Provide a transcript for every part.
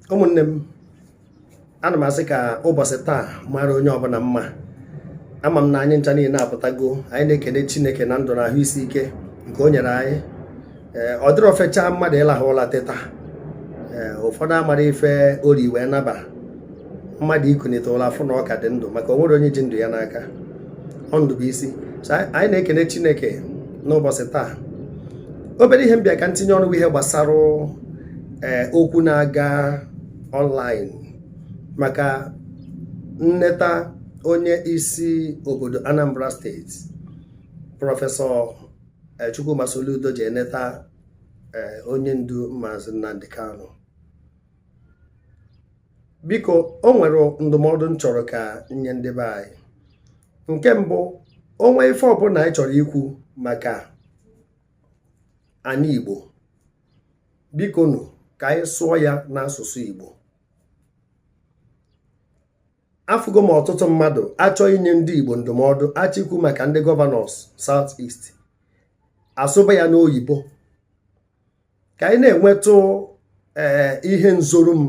ụmụnne m, ana m asị ka ụbọchị taa mara onye ọbụla mma. Ama m na anyị ncha niile apụtago, anyị na-ekele Chineke na ndụ na ahụ isi ike nke o nyere anyị. Ọ dịrị ofecha mmadụ ịlahụ ụla teta, ụfọdụ amara ife ori wee naba mmadụ ikunite ụla afụ na ọka dị ndụ, maka o nwere onye ji ndụ ya n'aka. Ọ ndụ bụ isi. So anyị na-ekele Chineke n'ụbọchị taa. Obere ihe mbịa ka ntinye ọnụ ihe gbasara okwu na-aga online maka nneta onye isi obodo Anambra steeti Prọfesọ Chigbo Soludo ji eneta onye ndu Maazị Nnamdi Kanu. Biko, o nwere ndụmọdụ m chọrọ ka nye ndị be anyị. Nke mbụ, o nwee ife ọbụla anyị chọrọ ikwu maka anyị Igbo, biko nụ ka anyị sụọ ya n'asụsụ Igbo. Afụgo m ọtụtụ mmadụ achọghị inye ndị Igbo ndụmọdụ, achọ ikwu maka ndị gọvanọs South East, asụba ya n'oyibo. Ka anyị na-enwetụ ihe nzorom,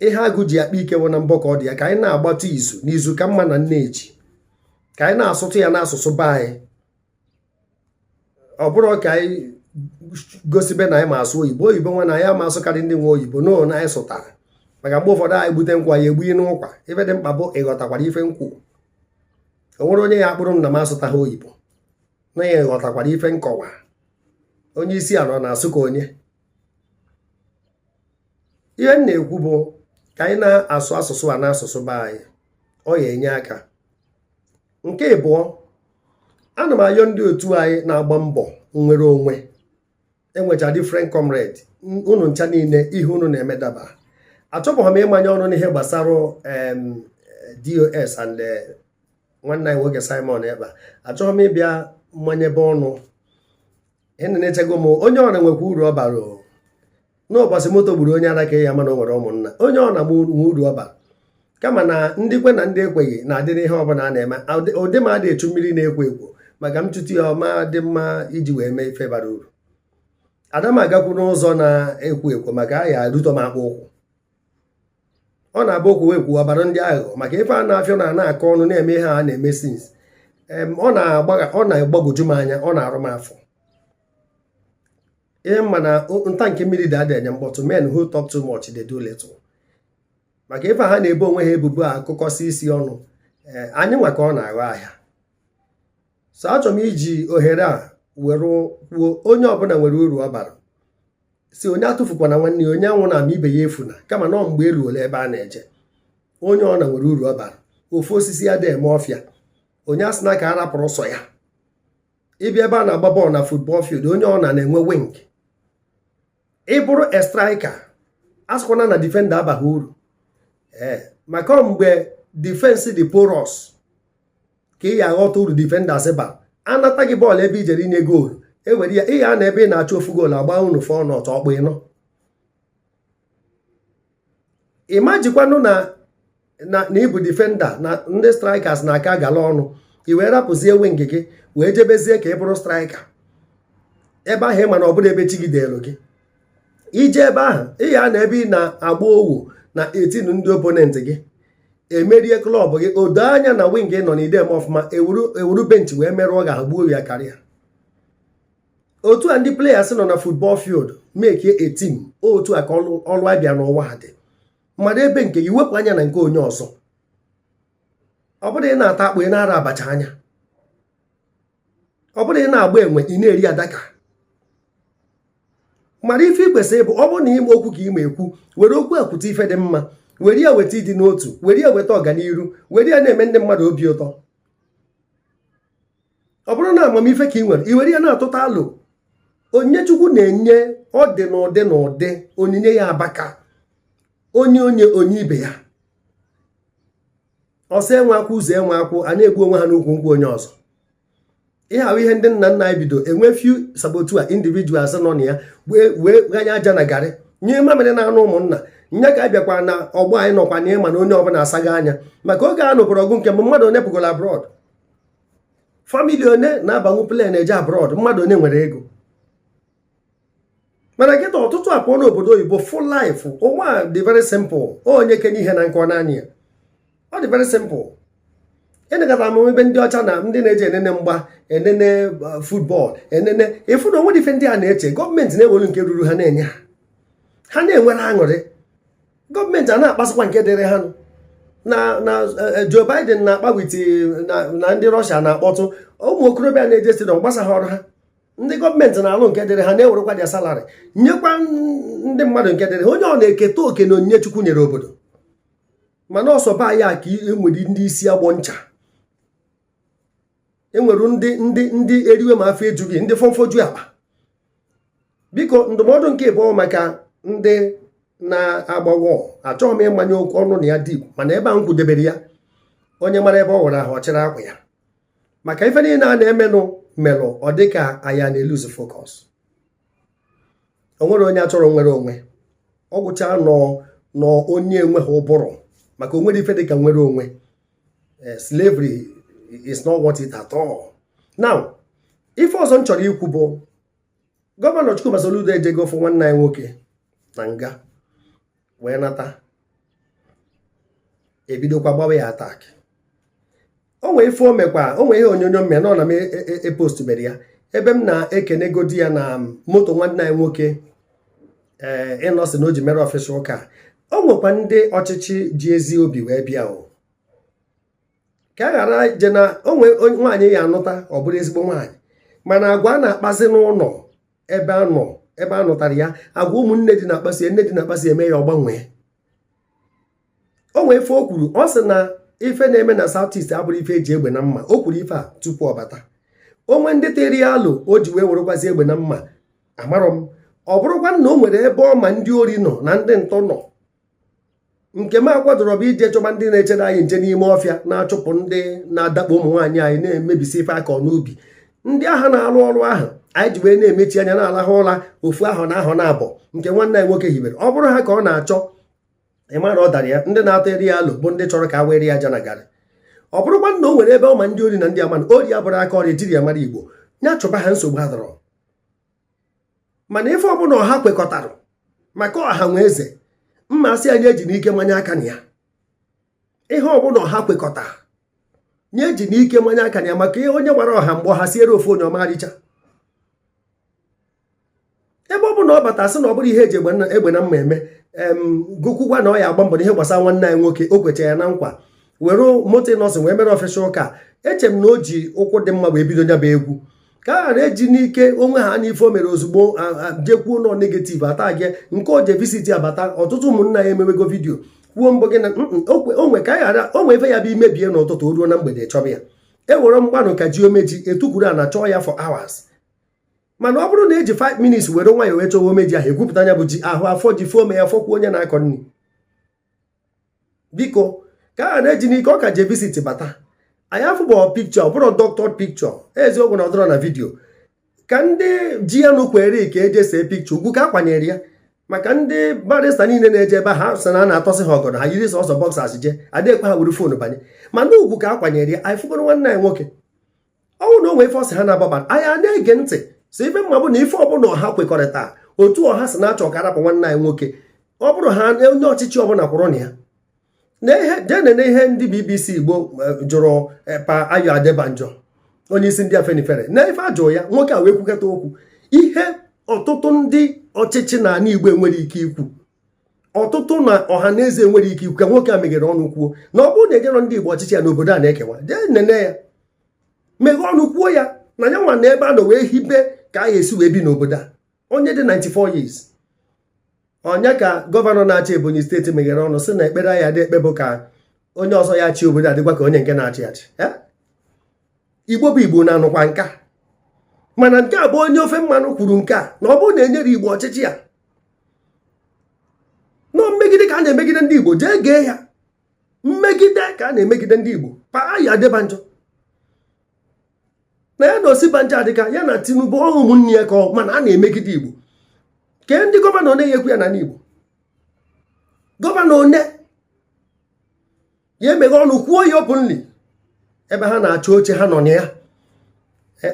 ihe agụ ji akpa ike wụ na mbọ ka ọ dị ya, ka anyị na-agbatụ izu n'izu ka mma na nneji, ka anyị na-asụtụ ya n'asụsụ be anyị. Ọ bụrụ ka anyị gosibe na anyị ma asụ oyibo, oyibo nwa na anyị ama asụkarị ndị nwe oyibo no na anyị sụtara, maka mgbe ụfọdụ anyị gbute nkwa ya egbughị n'ụkwa. Ife dị mkpa bụ ịghọtakwara ife nkwu. O nwere onye ya akpụrụ m na m asụtaghị oyibo, na ya ịghọtakwara ife nkọwa. Onye isi anọ na-asụ ka onye. Ihe m na-ekwu bụ ka anyị na-asụ asụsụ a n'asụsụ be anyị, ọ ya enye aka. Nke abụọ, ana m ayọ ndị otu anyị na-agba mbọ nwere onwe, enwecha different comrade, unu ncha niile ihe unu na-emedaba. Achọpụghị m ịmanye ọnụ n'ihe gbasara D.O.S and nwanne anyị nwoke Simon Ekpa. Achọghị m ịbịa mmanyebe ọnụ. Enenechego m onye ọna nwekwa uru ọ bara. N'ụbọchị moto gburu onye anaghị ya mana o nwere ụmụnna. Onye ọna m uru ọ bara, kama na ndị kwe na ndị ekweghị na-adịrị ihe ọbụla a na-eme. Ụdị m adị echu mmiri na-ekwo ekwo, maka m chụtụ ya ọma dị mma iji wee mee ife bara uru. Ada m agakwu n'ụzọ na-ekwo ekwo maka a ya ruto m akpụ ụkwụ. Ọ na-abụ okwu ekwu ọbara ndị aghụghọ, maka ife a na-afịọ na-akọ ọnụ na-eme ihe a na-eme sins. Ọ na-agbagwoju m anya, ọ na-arụ m afọ. Ihe mma na nta nke mmiri da enye mkpọtụ, men who talk too much they do little. Maka ife ha na-ebo onwe ha ebubo a akụkọsi isi ọnụ, anyị nwa ka ọ na-aghọ ahịa. So achọrọ m iji ohere a were kwuo onye ọbụla nwere uru ọ bara. Si onye atụfukwana nwanne ya, onye anwụ na-ama ibe ya efuna, kama nọ mgbe eruola ebe a na-eje. Onye ọ na nwere uru ọ bara. Ofu osisi ya dị eme ọfịa, onye asị na ka a rapụrụ sọ ya. Ịbịa ebe a na-agba bọọlụ na football field, onye ọ na-enwe wing. Ị bụrụ a striker, asịkwana na defender abaghị uru. Maka mgbe defense dị porous ka ị ya aghọta uru defenders ba. Anata gị bọọlụ ebe ijere inye goolu, ewere ya ihe a na ebe ị na-achọ ofu goolu agba unu fọ n'ọtọ ọkpụ ịnọ. Imajikwanụ na ịbụ defender na ndị strikers na-aka gala ọnụ, i wee rapụzie wing gị wee jebezie ka ị bụrụ striker ebe ahụ ịma na ọ bụla ebe chi gị deelu gị. Ije ebe ahụ ihe a na ebe ị na-agba owu na 18 ndị opponent gị, emerie klọb gị, odo anya na wing nọ n'ide m ọfụma, ewuru bench wee merụọ ga-agbuo ya karịa. Otu a ndị players nọ na football field make a team, otu a ka ọlụ abịa n'ụwa dị. Mmadụ ebe nke gị wepụ anya na nke onye ọzọ. Ọ bụrụ ị na-ata akpụ, ị na-ara abacha anya. Ọ bụrụ ị na-agba enwe, ị na-eri adaka. Mmadụ ife ị kwesịrị bụ, ọ bụrụ na ime okwu ka ị ma ekwu, were okwu ekwute ife dị mma, were ya weta ịdị n'otu, were ya weta ọganiru, were ya na-eme ndị mmadụ obi ụtọ. Ọ bụrụ na amamife ka ị nwere, i were ya na-atụta alụ. Onye Chukwu na-enye ọ dị n'ụdị n'ụdị, onyinye ya abaka. Onye ibe ya. Ọsọ enwe akwụ ụzọ enwe akwụ, a na-egbu onwe ha n'ukwu nkwụ onye ọzọ. Ihe ahụ ihe ndị nna nna anyị bido enwe few sabotua individuals nọ na ya wee ganye aja na garị nye mamịrị na-anụ ụmụnna. Nya ka abịakwa na ọgbọ anyị nọkwa na ịma na onye ọbụla asaghị anya, maka oge a nụpụrụ ọgụ nke mmadụ onye pụgoro abroad. Famili one na-abanwu plen eje abroad, mmadụ onye nwere ego. mana kịta ọtụtụ apụọ n'obodo oyibo full life ụwa dị very simple. Onye kenye ihe na nkọ n'anya ọ dị very simple. Enegata m ebe ndị ọcha na ndị na-eji enene mgba enene football enene efu na onwe dị ife ndị a na-eche gọọmenti na-ewelu nke ruru ha na-enye ha na-enwere aṅụrị. Gọọmenti a na-akpasịkwa nke dịrị ha na Joe Biden na-akpa witi na ndị Russia na-akpọtụ ụmụ okorobịa na-eje stadium gbasa ha ọrụ ha. Ndị gọọmenti na-alụ nke dịrị ha na-ewerekwa dia salary nyekwa ndị mmadụ nke dịrị ha. Onye ọ na-eketa oke na onyinye Chukwu nyere obodo. Mana ọsọ ba ya ka enwere ndị isi agbọ ncha, enwere ndị eriwe ma afọ ejughị, ndị fọmfoju akpa. Biko ndụmọdụ nke ịbụọ maka ndị na-agbawọ, achọghị m ịmanye okwu ọnụ na ya dip, mana ebe a m kwudebere ya onye mara ebe ọ nwere ahụ ọchịrị akwa ya. Maka ife niile a na-emenụ melụ ọ dị ka anya na-eluzi focus. O nwere onye achọrọ nwere onwe, ọ gwụcha nọ onye enweghị ụbụrụ, maka o nwere ife dị ka nwere onwe. Slavery is not worth it at all. Now, ife ọzọ m chọrọ ikwu bụ gọvanọ Chigbo Soludo ejego fụ nwanne anyị nwoke na nga wee nata, ebidokwa gbawa ya attack. O nwee ife o mekwa, o nwee ihe onyonyo mme nọ na m epostubere ya ebe m na-ekenegodi ya na moto nwanne anyị nwoke ịnọsị na o ji mere ọfịs ụka. O nwekwa ndị ọchịchị ji ezi obi wee bịa o ka a ghara je na o nwee nwaanyị ya anụta ọ bụrụ ezigbo nwaanyị, mana agwa a na-akpazi n'ụlọ ebe a nụtara ya, agwa ụmụnne dị na-akpasi nne dị na-akpasi eme ya ọgbanwee. O nwee ife o kwuru, ọ sị na ife na-eme na South East abụrụ ife eji egbe na mma. O kwuru ife a tupu ọ bata. Onwe ndị tere ya alụ o ji wee werekwazi egbe na mma. Amarọ m ọ bụrụkwa na o nwere ebe ọma ndị ori nọ na ndị ntọ nọ, nke m akwadoro bụ ije chọba ndị na-echere anyị nje n'ime ọfịa na-achụpụ ndị na-adakpo ụmụ nwaanyị anyị na-emebisi ife aka n'ubi. Ndị agha na-arụ ọrụ ahụ anyị ji wee na-emechi anya na-alahụ ụra ofu ahụ na ahụ na-abọ nke nwanne anyị nwoke hibere. Ọ bụrụ ha ka ọ na-achọ ịmara ọ dara ya, ndị na-atọ eri ya alụ bụ ndị chọrọ ka a were ya aja na garị. Ọ bụrụkwa na o nwere ebe ọma ndị ori na ndị ama ori abụrụ aka ọrịa ejiri ya mara Igbo, ya chụba ha nsogbu adọrọ. Mana ife ọbụla ọha kwekọtara maka ọha nwe eze, mmasị anyị eji n'ike manye aka na ya. Ihe ọbụla ọha kwekọta nye eji n'ike manye aka na ya, maka ihe onye gbara ọha mgbe ọha siere ofu onye ọmarịcha. Ebe ọ bụ na ọ bata sị na ọ bụrụ ihe eji egbe na mma eme, gokwukwa na ọ ya agba mbọ n'ihe gbasara nwanne anyị nwoke, o kwecha ya na nkwa were moto nọsị wee mere ọfịsha ụka. Eche m na o ji ụkwụ dị mma wee bido nya bụ egwu ka a ghara eji n'ike onwe ha n'ife o mere ozugbo jekwuo nọ negativ ata gị nke o je visiti abata. Ọtụtụ ụmụnna ya emewego vidio kwuo mbọ gị na onwe ka a ghara onwe ife ya bụ imebie n'ụtụtụ o ruo na mgbede chọba ya. Ewere mgbanụ ka ji omeji etukwuru a na chọọ ya for hours. Mana ọ bụrụ na eji 5 minutes were nwa ya wee chọwa omeji ahụ, egwupụta anya bụ ji ahụ afọ ji fome ya fọkwuo onye na-akọ nri. Biko ka a na-eji n'ike ọ ka je visit bata. Anyị afụbọ pikchọ, ọ bụrụ doctor pikchọ, eziokwu na ọ dọrọ na vidio. Ka ndị ji ya n'ukwere ka eje see pikchọ ugwu ka akwanyere ya, maka ndị barista niile na-eje ebe ha sị na a na-atọsị ha ọgọdọ, ha yiri sọsọ bọksas je adịkwa ha were fonu banye. Mana ugwu ka akwanyere ya. Anyị fụgoro nwanne anyị nwoke ọnwụ na o nwee ife ọsị ha na-agbaba anyị na-ege ntị. So ife mma bụ na ife ọbụla ọha kwekọrịta otu ọha si na-achọ ka arapụ nwanne anyị nwoke, ọ bụrụ ha onye ọchịchị ọbụla kwụrụ na ya. Jee ihe ndị BBC Igbo jụrụ Ekpa Ayo Adebanjo, onye isi ndị Afenifere, na ife ajụ ya nwoke a wee kwukọta okwu ihe ọtụtụ ndị ọchịchị na ala Igbo enwere ike ikwu, ọtụtụ na ọha na eze enwere ike ikwu, ka nwoke a meghere ọnụ kwuo na ọ bụrụ na ejerọ ndị Igbo ọchịchị ya n'obodo a na-ekewa. Jee nene ya meghe ọnụ kwuo ya na ya nwa na ebe a nọ wee hibe ka a ga-esi wee bi n'obodo a. Onye dị 94 years. Onye ka gọvanọ na-achị Ebonyi steeti meghere ọnụ sị na ekpere ya dị ekpe bụ ka onye ọzọ ya chi obodo adịkwa ka onye nke na-achị achị. Igbo bụ Igbo na-anụkwa nka. Mana nke a bụ onye ofe mmanụ kwuru nke a na ọ bụrụ na enyere Igbo ọchịchị ya nọ mmegide ka a na-emegide ndị Igbo. Jee gee ya, mmegide ka a na-emegide ndị Igbo. Ekpa Ayo Adebanjo na ya na Osibanjo adịka ya na Tinubu ọhụ ụmụnne ya ka mana a na-emegide Igbo. Ke ndị gọvanọ na-enyekwu ya na n'Igbo, gọvanọ one ya emeghe ọnụ kwuo ya openly ebe ha na-achọ oche ha nọ na ya.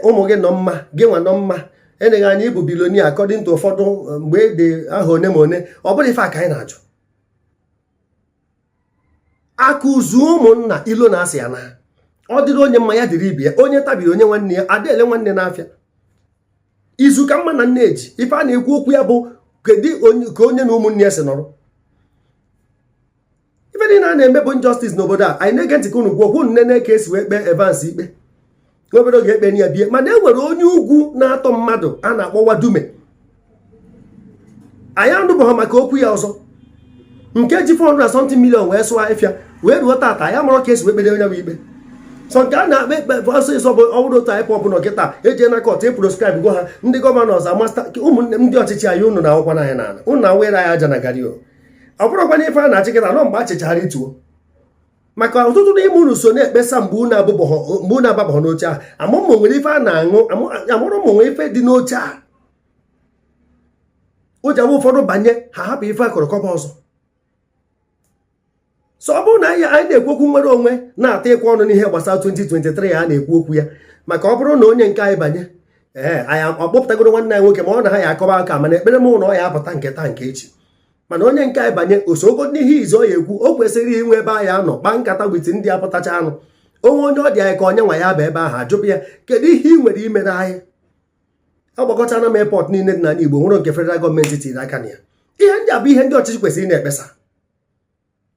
Ụmụ gị nọ mma, gị nwa nọ mma, eneghị anya ịbụ bilonia according to ụfọdụ mgbe dị aha one ma one, ọ bụrụ ife a ka anyị na-ajụ. Akụzu ụmụnna ilo na-asị ya na ọ dịrị onye mma ya dịrị ibe ya, onye tabiri onye nwanne ya adịele nwanne n'afịa. Izu ka mma na nne eji, ife a na-ekwu okwu ya bụ kedu ka onye na ụmụnne ya si nọrọ. Ife dị na na-eme bụ injustice n'obodo a, anyị na-ege ntị ka unu gwuo okwu nne ka esi wee kpee Evans ikpe, obodo ga-ekpe ya bie. Mana e nwere onye ugwu na-atọ mmadụ a na-akpọ Wadume, anyị anụbụghị maka okwu ya ọzọ, nke ji 400 million wee sụọ afịa wee ruo tata ya mara ka esi wee kpede onye bụ ikpe. So nke a na-akpa ekpe ọsịsọ bụ ọbụrụ otu anyị pọpụ nọ kịta eje na kọt eproscribe go ha ndị gọvanọs amasta ụmụnne m ndị ọchịchị anyị unu na-akwụkwa n'anya n'ala, unu na-awere anyị aja na gari o. Ọ bụrụkwa na ife a na-achị kịta nọ mgbe achịchara ituo, maka ọtụtụ n'ime unu so na-ekpesa mgbe unu ababụghọ n'oche ahụ. Amụmụ nwere ife a na-aṅụ, amụrụ ụmụ nwere ife dị n'oche ahụ. Ụjọ bụ ụfọdụ banye ha hapụ ife akụrụkọba ọzọ. So ọ bụrụ na anyị na-ekwu okwu nwere onwe na-ata ịkwa ọnụ n'ihe gbasara 2023 a na-ekwu okwu ya, maka ọ bụrụ na onye nke anyị banye anyị ọkpọpụtagoro nwanne anyị nwoke ma ọ na ha ya akọba aka, mana ekpere m na ọ ya apụta nke taa nke echi. Mana onye nke anyị banye osogo n'ihe izu ọ ya ekwu, o kwesịrị inwe ebe anyị anọ kpaa nkata witi ndị apụtacha anụ. Onwe onye ọ dị anyị ka onye nwa ya bụ ebe ahụ ajụpụ ya kedu ihe ị nwere imere anyị. Agbakọchana m airport niile dị n'ala Igbo nwere nke federal gọọmenti tiri aka na ya. Ihe ndị a bụ ihe ndị ọchịchị kwesịrị na-ekpesa.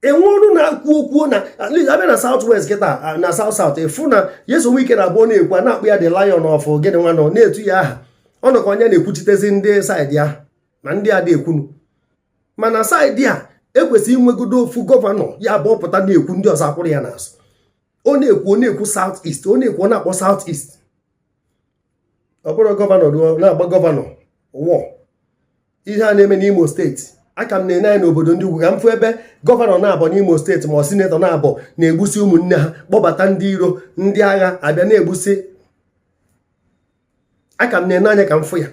Enwe ọrụ na-akwu okwu na abịa na South West kịta na South South efu na Yesu Wike na-abụọ na-ekwu a na-akpụ ya the Lion of gịnị nwa nọ na-etu ya aha. Ọ nọkwa onye na-ekwuchitezi ndị saịdị ahụ na ndị a dị ekwunu. Mana saịdị a ekwesịrị inwegodo ofu gọvanọ ya bụ ọpụta na-ekwu ndị ọzọ akwụrụ ya n'azụ. Ọ na-ekwu South East, ọ na-ekwu na-akpọ South East. Ọ bụrụ gọvanọ ruo na-agba gọvanọ wọ ihe a na-eme n'Imo steeti. Aka m na-ene anyị n'obodo ndị ugwu ka m fụ ebe gọvanọ na-abọ n'Imo steeti ma ọ sinetọ na-abọ na-egbusi ụmụnne ha, kpọbata ndị iro ndị agha abịa na-egbusi. Aka m na-ene anya ka m fụ ya.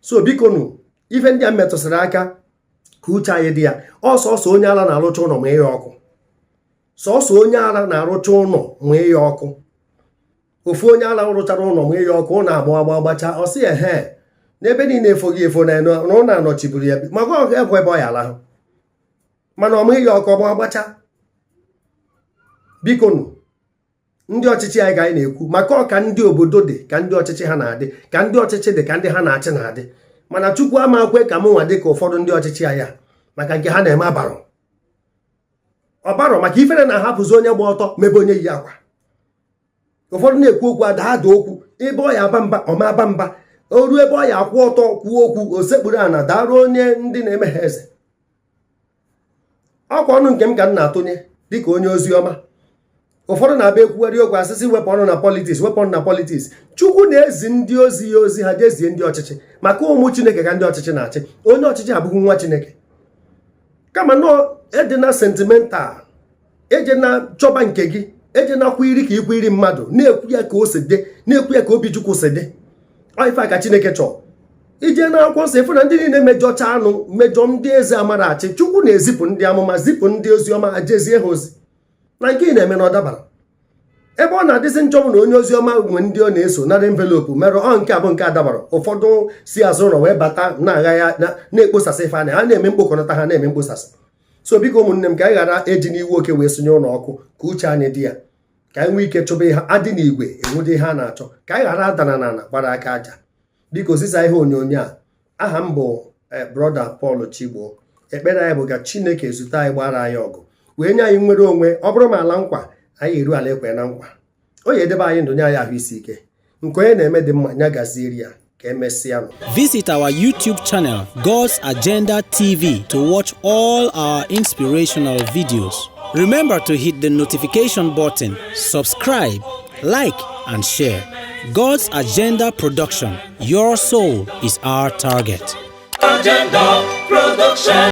So biko nụ ife ndị a metụsịrị aka ka uche anyị dị ya. Ọsọsọ onye ala na-arụcha ụlọ ma ihe ọkụ, sọsọ onye ala na-arụcha ụlọ ma ihe ọkụ. Ofu onye ala rụchara ụlọ ma ihe ọkụ, ụlọ agbacha ọ sị ehe n'ebe niile efoghị efo na ụlọ anọchiburu ya maka ọ ga-ebụ ebe ọ ya ala. Mana ọ ma ihe ọkụ ọgba agbacha. Biko nụ ndị ọchịchị anyị ka anyị na-ekwu maka ọka ndị obodo dị ka ndị ọchịchị ha na-adị, ka ndị ọchịchị dị ka ndị ha na-achị na-adị. Mana Chukwu ama kwe ka m nwa dị ka ụfọdụ ndị ọchịchị anyị maka nke ha na-eme ọbarọ maka ifere na-ahapụzi onye gba ọtọ mebe onye yi akwa. Ụfọdụ na-ekwu okwu ada okwu ebe ọ ya aba mba ọma aba mba, o ruo ebe ọ ya akwụ ọtọ kwuo okwu o sekpuru ana daruo onye ndị na-eme ha eze. Ọkwa ọnụ nke m ka m na-atụnye dịka onye ozi ọma. Ụfọdụ na-abịa ekwugharị okwu asịsị wepụ ọnụ na politiks, Chukwu na-ezi ndị ozi ya ozi ha jezie ndị ọchịchị maka ụmụ Chineke ka ndị ọchịchị na-achị. Onye ọchịchị abụghị nwa Chineke. Kama nọ eje na sentimental, eje na chọba nke gị, eje na kwa iri ka ikwu iri mmadụ, na-ekwu ya ka o si dị, na-ekwu ya ka obi Chukwu si dị. Ọ ife a ka Chineke chọọ. Ije na akwụkwọ nsọ efu na ndị niile mejọcha anụ mejọ ndị eze amara achị, Chukwu na-ezipụ ndị amụma, zipụ ndị ozi ọma jezie ha ozi. Na nke ị na-eme na ọ dabara ebe ọ na-adịsị nchọbụ na onye ozi ọma nwe ndị ọ na-eso nara envelopu mere nke abụ nke adabara. Ụfọdụ si azụ ụlọ wee bata na-agha ya na-ekposasị ife ha na-eme mkpokọnata ha na-eme mkposasị. So biko ụmụnne m ka anyị ghara eji n'iwu oke wee sonye ụlọ ọkụ, ka uche anyị dị ya, ka anyị nwee ike chọba ihe adị n'igwe enwede ihe a na-achọ, ka anyị ghara adana n'ala gbara aka aja. Biko sisa ihe onyonyo a, aha m bụ brọda Paul Chigbo. Ekpere anyị bụ ka Chineke zute anyị gbara anyị ọgụ wee nye anyị nwere onwe. Ọ bụrụ ma ala nkwa anyị eru ala ekwe na nkwa, o ya edebe anyị ndụ nye anyị ahụ isi ike. Nke onye na-eme dị mma nya gazieri ya ka emesịa. Visit our YouTube channel God's Agenda TV to watch all our inspirational videos. Remember to hit the notification button, subscribe, like and share. God's Agenda Production. Your soul is our target. Agenda Production.